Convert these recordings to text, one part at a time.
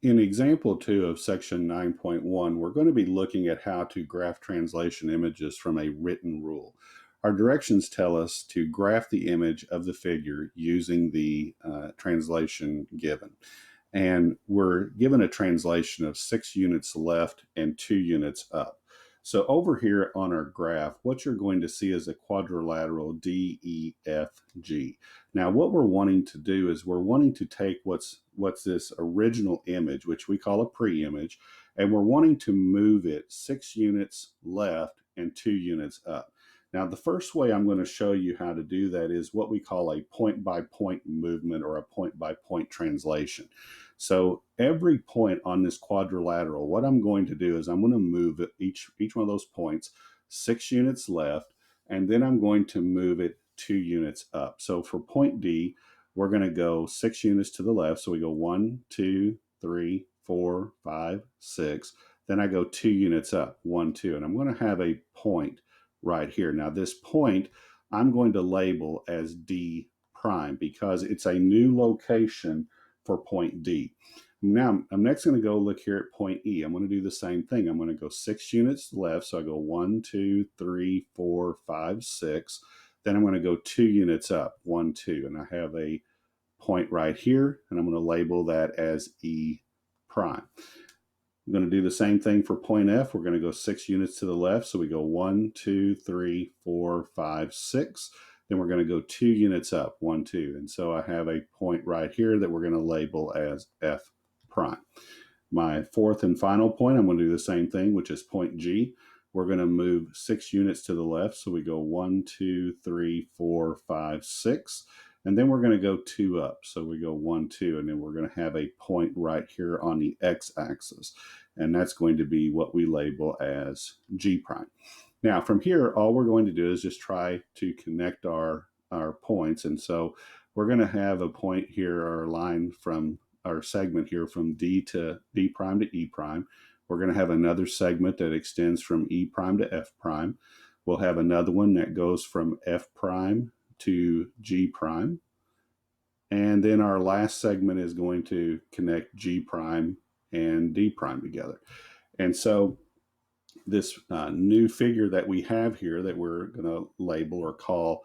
In example 2 of section 9.1, we're going to be looking at how to graph translation images from a written rule. Our directions tell us to graph the image of the figure using the translation given. And we're given a translation of 6 units left and 2 units up. So over here on our graph, what you're going to see is a quadrilateral DEFG. Now, what we're wanting to do is we're wanting to take what's this original image, which we call a pre-image, and we're wanting to move it 6 units left and 2 units up. Now, the first way I'm going to show you how to do that is what we call a point-by-point movement or a point-by-point translation. So every point on this quadrilateral, what I'm going to do is I'm going to move each one of those points 6 units left, and then I'm going to move it 2 units up. So for point D, we're going to go 6 units to the left. So we go 1, 2, 3, 4, 5, 6. Then I go 2 units up, 1, 2. And I'm going to have a point right here. Now this point, I'm going to label as D prime because it's a new location for point D. Now I'm next going to go look here at point E. I'm going to do the same thing. I'm going to go 6 units left. So I go 1, 2, 3, 4, 5, 6. Then I'm going to go 2 units up, 1, 2. And I have a point right here, and I'm going to label that as E prime. I'm going to do the same thing for point F. We're going to go 6 units to the left. So we go 1, 2, 3, 4, 5, 6. Then we're going to go 2 units up, 1, 2. And so I have a point right here that we're going to label as F prime. My fourth and final point, I'm going to do the same thing, which is point G. We're going to move 6 units to the left. So we go 1, 2, 3, 4, 5, 6. And then we're going to go 2 up. So we go 1, 2, and then we're going to have a point right here on the x-axis. And that's going to be what we label as G prime. Now, from here, all we're going to do is just try to connect our points. And so we're going to have a point here, our line from our segment here from D to D prime to E prime. We're going to have another segment that extends from E prime to F prime. We'll have another one that goes from F prime to G prime. And then our last segment is going to connect G prime and D prime together. And so this new figure that we have here that we're going to label or call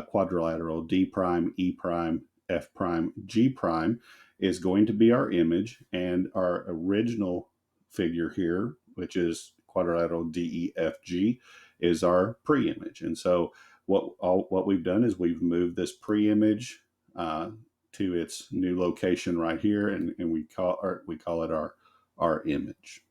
quadrilateral D prime, E prime, F prime, G prime is going to be our image, and our original figure here, which is quadrilateral DEFG, is our pre-image. And so what we've done is we've moved this pre-image to its new location right here, and we call it our image.